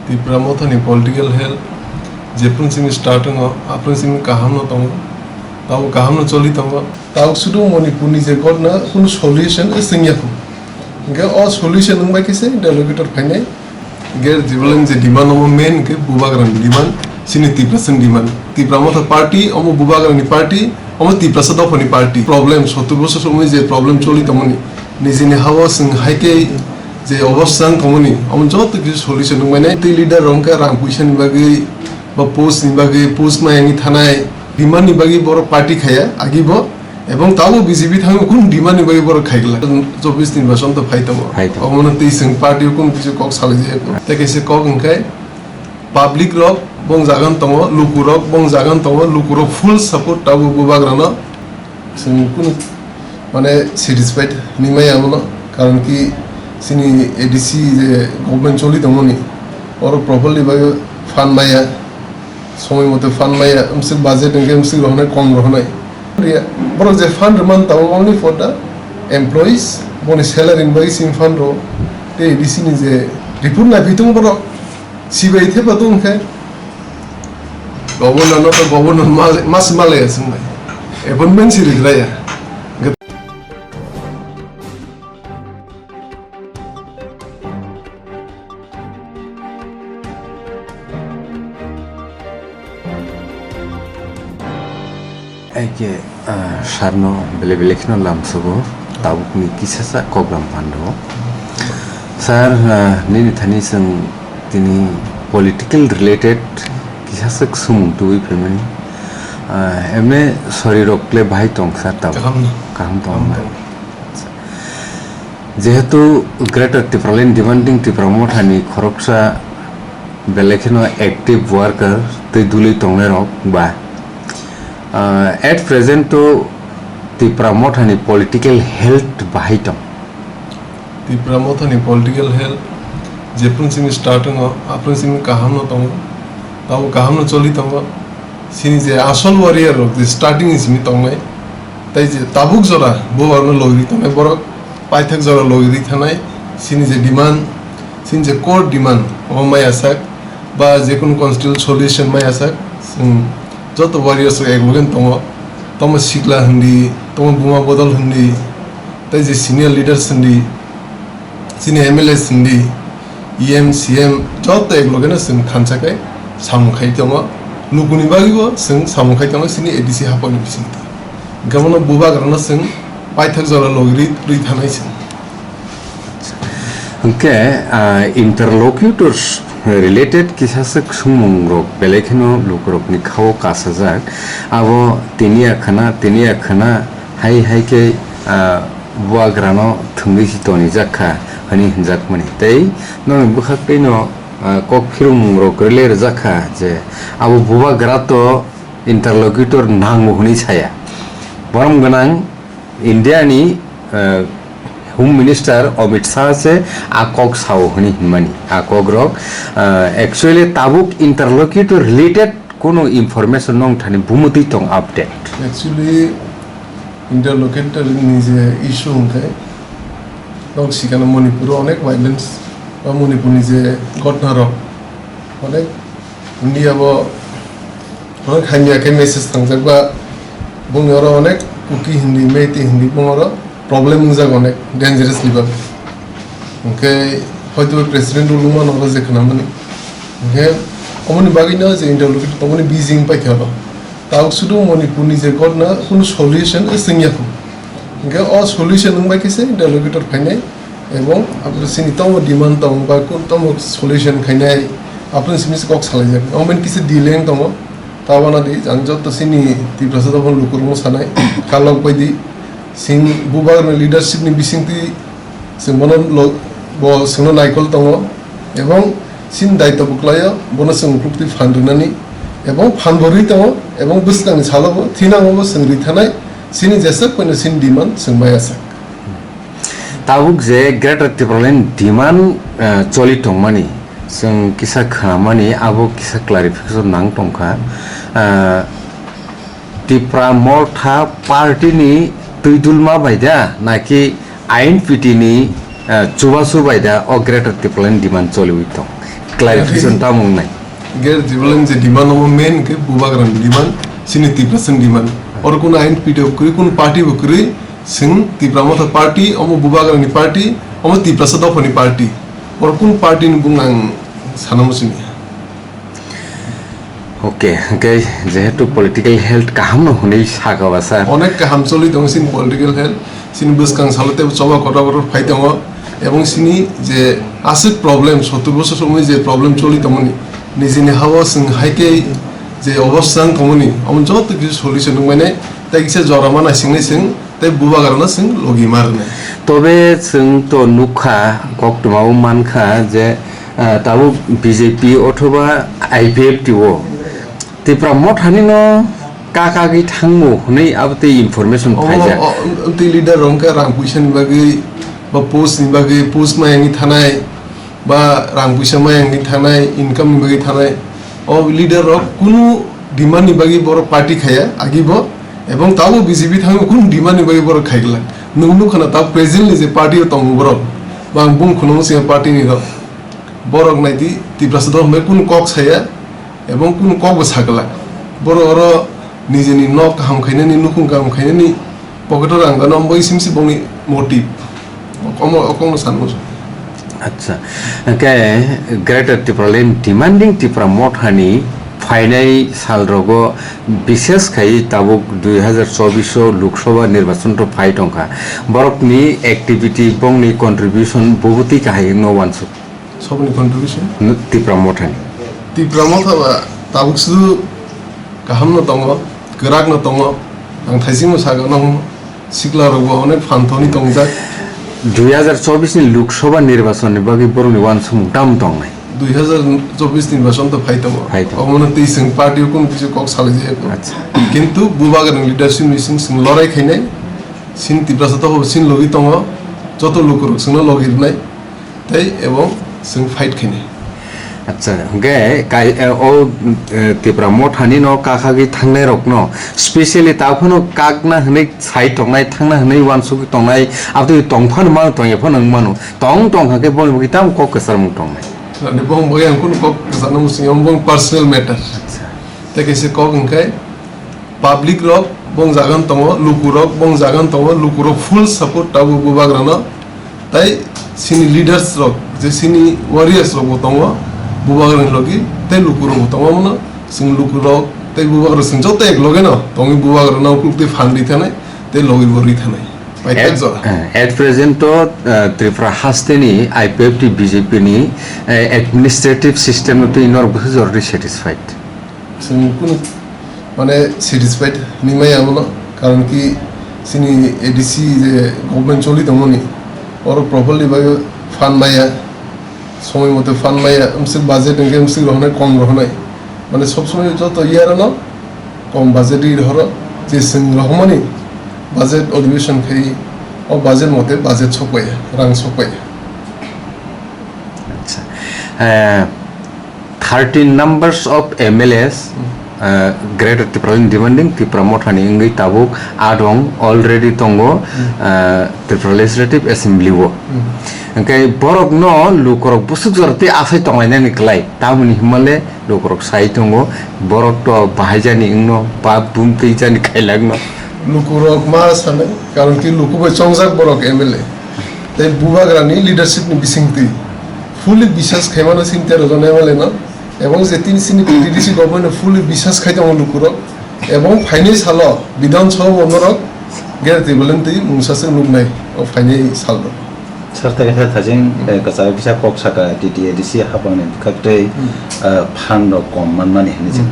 TIPRA Mothani political help Jepun simi starting apun simi kaham no tongo tau kaham no choli tongo tau sudu Manipurni je god na kun solution is singyaku ge all solution nung ba kise interlocutor phane ge jibalan je demand no main ge bubagran demand sini TIPRA sen demand TIPRA motha party omo bubagran party omo TIPRA sa dofani party problem 70 বছর সময় যে problem চলি তমনি নিজে নে হাওয়া song হাইকে যে অবস্থান তমনি অম যত কিছু সলিউশন মানে তি লিডার রংকা রাং পয়সানি বাগै বা পোস্ট নি বাগै পোস্ট মায়ানি থানায় ডিমান্ড নি বাগै বড় পার্টি খায়া আগিব এবং তাও বিজেপি থামে কোন ডিমান্ড নি বাগै বড় খাইগলা 24 নির্বাচন তো ফাইতাম অমন তি সং পার্টি কোন কিছু কক সালে যে তাকে সে কক অংকাই পাবলিক রক bong jagan tongo lukurok bong jagan tongo lukurok full support tabu bubagrana singkun mane satisfied nimai amono karon ki sini ADC je government choli tomoni or properly by fund maya somoy mote fund maya umsik budget nge umsik rohne kom rohnai boro je fund man taw only for the employees boni salary by sim fund ro te ADC ni je report na bitung boro sibai the patung kha Governor no governor mas malaya sungai ebon men siri raya Ege Sharno belebelekno lamsugo tabukni kisasa Koklam pando sar nini thani sang tini political related kisasak sumung tuwi pemani emne sorry rokle bhai tongsa tab kaham tong jehetu greater TIPRA demanding TIPRA Mothani khoroksa belekno active worker tei duli tongne rok ba at present to TIPRA Mothani political health bhai tong TIPRA Mothani political health jepun simi starting apun simi kaham no tongo tau kaham no choli tongo sini je asol warrior rok je starting is mi tongai tai je tabuk jora bobar no logi tongai borok paithak jora logi thanai sini je demand sini je core demand o mai asak ba je kun constitutional solution mai asak joto warriors ek logen tongo tomo sikla hundi tomo buma bodol hundi tai je senior leaders hundi sini MLA hundi EM CM joto ek logen sing khanchakai samungkai tongo lukuni bagibo sing samungkai tongo sini ADC haponi bisinti gamono bubagrana sing paithak jora logri ri thanai sing okay interlocutors related kisasak sumung rok belekno lukrok ni khaw kasajak abo tinia khana hai ke buagrano thungri sitoni jakha hani hinjak mani tei no bukhak peino kok phirum rok reler jakha je abo bubagra to interlocutor nang huni chaya borom ganang India ni Home Minister Amit Shah se akok sao huni mani akok rok actually tabuk interlocutor related kono information nong thani bumuti tong update actually interlocutor ni je issue unkai nok sikana Manipur onek violence ba Manipur ni je ঘটনা rok onek India bo onek hanya ke message tangjak ba bungoro onek kuki hindi meiti hindi bungoro problem nujak onek dangerously ba okay hoyto president uluma nora jekhna mani okay omoni bagina je interlocutor tomoni beijing pai khaba tau sudu Manipur ni je ঘটনা কোন solution singyaku okay all solution nung ba kise interlocutor phainai এবং আপনার সিনি তম demand তম বা কোন তম solution খাইনাই আপনার সিনি কক সালাই যাক অমেন কিছু দিলেন তম তাওয়ানা দি জানজত তো সিনি TIPRA তখন লুকুরমো সানাই কালক বাইদি সিং বুবার লিডারশিপ নি বিসিংতি সিমন ব সিনো নাইকল তম এবং সিন দায়িত্ব বুকলায় বন সিং প্রুক্তি ফান্ডুনানি এবং ফান্ডরি তম এবং বুসকানি ছালবো থিনাঙ্গবো সিংরি থানাই সিনি জেসক কোন সিন ডিমান্ড সিংবাই আছে tabuk je greater TIPRA demand choli tongmani sing kisa khamani abo kisa clarification nang tongkha TIPRA Motha party ni tuidulma baida naki INPT ni chubasu baida o greater TIPRA demand choli uitong clarification tamung nai ger jibalan je demand o main ke bubagram demand sini TIPRA demand or kun ain pdf kuri kun party bukuri sing TIPRA motha party omo bubagram ni party omo TIPRA sa dofani party or kun party ni bungang sanamusini okay okay যেহেতু political health কাহাম হনেই সাগাবা sir অনেক কাহাম চলি দং scene political health scene বুসকাং সালতে চবা কটা বড় phi দং এবং সিনি যে আছে problem 70 বছর সময় যে প্রবলেম চলি তমনি নিজেনি হাওয়া সিং হাইকে যে অবস্থা তমনি অমন যত কিছু সলিউশন মানে তাই কিসে জরামানা সিংনি সিং তাই বুবা গারনা সিং লগি মারনে তবে जों তো নুখা কক্টমাও মানখা যে তাও বিজেপি অথবা আইপিএফটিও TIPRA Mothani no kakagi thangmo nei abte information phaija ti leader rongka rang puisa ni bagi ba post ni bagi post ma yangi thanai ba rang puisa ma yangi thanai income ni bagi thanai o leader rok kunu demand ni bagi bor party khaya agibo ebong tawo BJP thang kun demand ni bagi bor khaigla nungnu khana ta presently je party o tong borok bang bung khunu se party ni ro borok nai ti TIPRA sa do me kun kok saya এবং কোন cock সাগলা বড় বড় নিজে নি knock হাম খাইনে নি নুকুম কাম খাইনে নি পকেটর আং দান বই সিমসি বনি মোটিভ অকম সানমো আচ্ছা কে গ্রেটার TIPRA লেন ডিমান্ডিং TIPRA Mothani ফাইনাই সাল রগো বিশেষ খাই তাবুক 2024 লোকসভা নির্বাচন তো ফাই টংকা বরকনি অ্যাক্টিভিটি বংনি কন্ট্রিবিউশন বহুতি কাহাই নো ওয়ানসু সবনি contribution TIPRA Mothani TIPRA Mothani tabuk su kaham no tongo gerak no tongo ang thaising mo saga no sikla rogo onek fanthoni tongjak 2024 ni Lok Sabha নির্বাচন বাকি বরনি ওয়ানসু মুটাম টং নাই 2024 নির্বাচন তো ফাইতমো অমনে তেইসিং পার্টি কোন কিছু কক সালে যে আচ্ছা কিন্তু বুবাগান লিডারশিপ মিসিং সিং লড়াই খাইনাই সিন TIPRA সাথে সিন লগি তঙ্গ যত লোকর সিং লগির নাই তাই এবং সিং ফাইট খাইনাই আচ্ছা গে কাই ও TIPRA Mothani no kakagi thangnai rok no specially taphono kakna hnei sai tongnai thangna hnei wansu tongnai abdu tongphan ma tongye phon ang manu tong hake bol bugi tam kok kesar mung tongnai ne bong boy ang kun kok kesana musing bong personal matter acha te kese kok ngkai public rok bong jagan tongo lukurok bong jagan tongo lukurok full support tabu bubagrana tai sini leaders rok je sini warriors rok tongo bubagrang logi te lukuro tongo mona sing lukuro te bubagrang sing jote ek loge no tongi bubagrang na ukti fandi thane te logi bori thane at present to TIPRA hasteni IPFT BJP ni administrative system to inor bhus already satisfied sing kun mane satisfied ni mai amona karon ki sini ADC je government choli tomoni or properly by fund maya সময় মতো fund নাই MC budget MC রহনে কম রহনাই মানে সব সময় যত ইয়ার না কম বাজেটই ধর যে সিং রহমানি বাজেট অধিবেশন খাই ও বাজেট মতে বাজেট ছপাই রাং ছপাই আচ্ছা 13 numbers of MLAs greater TIPRA demanding TIPRA Mothani ngai tabuk adong already tongo TIPRA legislative assembly wo kai borok no lukorok busuk jorte asai tongaina niklai tamuni himale lukorok sai tongo borok to bahajani ingno ba bumtei jani khailagno lukorok ma sane karon ki lukubai chongjak borok MLA tai bubagrani leadership ni bisingti fully বিশ্বাস খাইমানো চিন্তা রজন MLA না এবং যে তিন সিনি DDC government ফুলি বিশ্বাস খাইতে লোকরক এবং final সাল বিধানসভা মনোরক গেরতি বলেনতি মুসাসে লুক নাই ও ফাইনাল সাল सरतारि थाजिं कसाय बिसा कक साका DDC हाबाने खाते फान्ड कम माननानै हने जों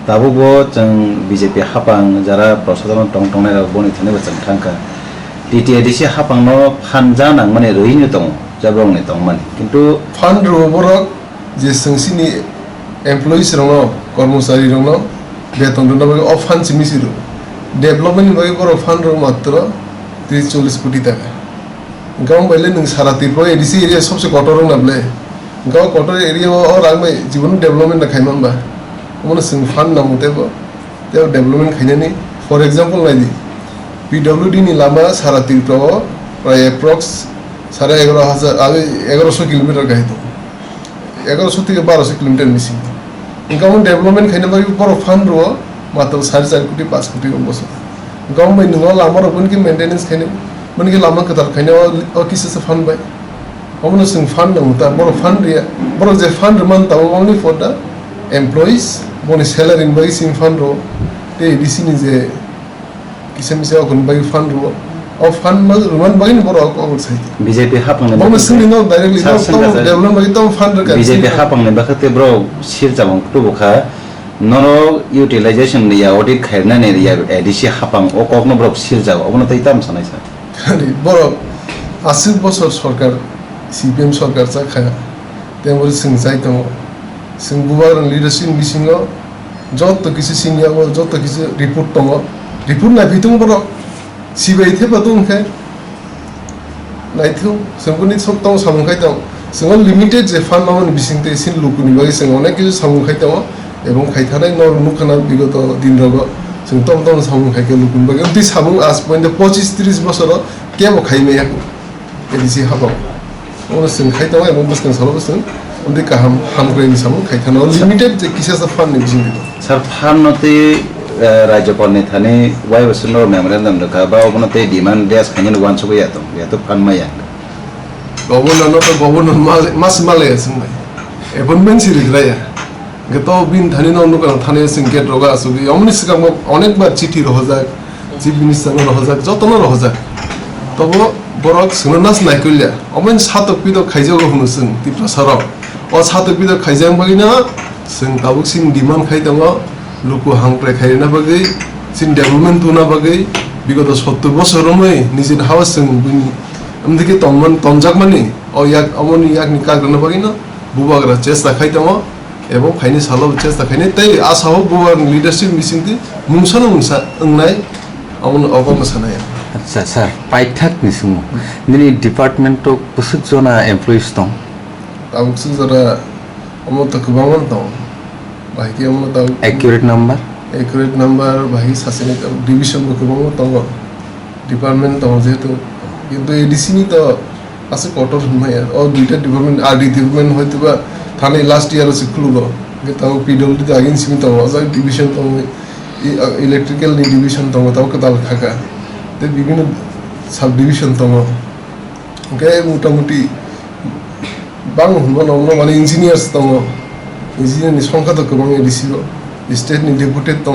दाबो बो जों BJP हाबां जारा प्रसादन टं टंनाय बनि थने बचन थांका DDC हाबांनो फान जानां माने रहिनो दं जाब्रंने दं माने किन्तु फान्ड रोबरक जे संसिनि एमप्लॉइज रंग कर्मचारी रंग बेतन दंबा अफ फान्ड सिमिसिरो डेभलपमेन्ट बाय बर फान्ड र मात्र 30-40 कोटी टाका गांव पहले नों सारा TIPRA ADC एरिया सबसे कटर नाबले गांव कटर एरिया और रांग में जीवन डेवलपमेंट ना खाइमान बा मन सिं फान्ड नामतेबो ते डेवलपमेंट खाइनानि फॉर एग्जांपल नायदि PWD नि लामा सारा TIPRA प्राय एप्रॉक्स 11,500 आगे 1100 किलोमीटर गाय तो 1100 থেকে 1200 কিলোমিটার মিসিং গাউন ডেভেলপমেন্ট খাইনা বাকি বড় ফান্ড রো মাত্র 4.5 কোটি 5 কোটি বছর गाउँ में नंगा लामा रबन की मेंटेनेंस खाने मन की लामा कतार खाने और किसी से फंड बाय हमने सिंग फंड नहीं होता बड़ो फंड रिया बड़ो जे फंड मन ता ओनली फॉर द एम्प्लॉइज बोनी सैलरी इन बाई सिंग फंड रो ते डिसी ने जे किसी में से अकुन बाई फंड रो और फंड में रुमान बाई ने बड़ो अकुन सही बीजेपी हापंग ने बोनी सिंग नहीं डायरेक्टली तो डेवलपमेंट बाई तो फंड रखा बीजेपी हापंग ने बखते ब्रो शिर जाबंग तो बुखा नरो यूटिलाइजेशन रिया ऑडिट खायना ने रिया एडिसी हापंग ओ कखनो ब्रो शिर जाबो अबनो तै ताम सनाय सा खाली बड़ो 80 বছর সরকার সিপিএম সরকার চা খায় তেমন সিং চাইতো সিং বুবার লিডারশিপ বিসিংহ যত কিছু সিনিয়াবো যত কিছু রিপোর্ট দङ রিপোর্ট নাইফিতুं বড় সিবাই থেবা দङ খায় नायथौ जोंफोरनि सब दङ सामुखाय दङ जों लिमिटेड जे फान्ड मावनि बिसिंते सिन लुकुनि बागै जों अनेक কিছু सामुखाय दङ এবং খাইথাनाय नुखाना বিগত দিনরগ जों दङ दङ सामुखायके लुकुनि बागै उन्दै सामुं आज पयन्त 25-30 বছর केबो खाइमेयाखौ एदिसि हाबाव उन जों खायथाव এবং बसकन सालाव जों उन्दै गाहाम हामग्रायनि सामुं खायथानाव लिमिटेड जे किसासा फान्डनि बिसिंते सर फान्नते राज्यपाल ने थाने वाय वसनो मेमोरेंडम रखा बा अपनते डिमांड देस खाइन वान सबै या तो फान्माया गभर्नर न त गभर्नर मास मालया जोंबाय एपॉइंटमेंट सिरिद्राया गतो बिन थानि न नुकान थाने जों गेट रगा असुबि अमनि सिगां अनेक बार चिठी रहजाक चिफ मिनिस्टार रहजाक जतन रहजाक तब बरक जोंनो नास नायकल्या अमन सातक पिद खाइजोग हुनु जों तिप्रा सराव अ सातक पिद खाइजां बागिना जों दाबुक सिन डिमांड खाइ दङ लुकु हांप्रे खाइना बागै सिन डेभलपमेंट तुना बागै बिगत 70 বছরमै निजिन हाउस जों बिनि अमदिके तमन तमजाक माने अ याक अमनि याकनि काग्रना बागिना बुबाग्रा चेष्टा खाइ दङ এবং ফাইনি সালো চেষ্টা খাইনি তাই আসাও গোয়ার লিডারশিপ মিসিংতি মুংসানো মুংসা ওংনাই আমন অবমসানায় আচ্ছা স্যার পাইথাক নিসুমু নিনি ডিপার্টমেন্ট পুসুক জনা এমপ্লয়িজ দं তাবুকসু জরা অমত গোবাংন দं বাকি অমত তাও অ্যাকুরেট নাম্বার বাকি সাসেনি ডিভিশন গোবাং দं ডিপার্টমেন্ট দं যেহেতু কিন্তু এডিসি নি তো আছে কটর হমায়া ও দুইটা ডিপার্টমেন্ট আরডি ডিপার্টমেন্ট হয়তোবা थाने लास्ट ईयर से खुलो ताऊ पीडब्ल्यूडी तो आगे सिमी तो अजा डिवीजन तो इलेक्ट्रिकल नि डिवीजन तो ताऊ कताल खाका ते विभिन्न सब डिवीजन तो ओके मोटामुटी बांग हुनबा माने इंजिनियर्स तो इंजिनियर नि संख्या तो गोबां एडिसिबो स्टेट नि डेपुटेड तो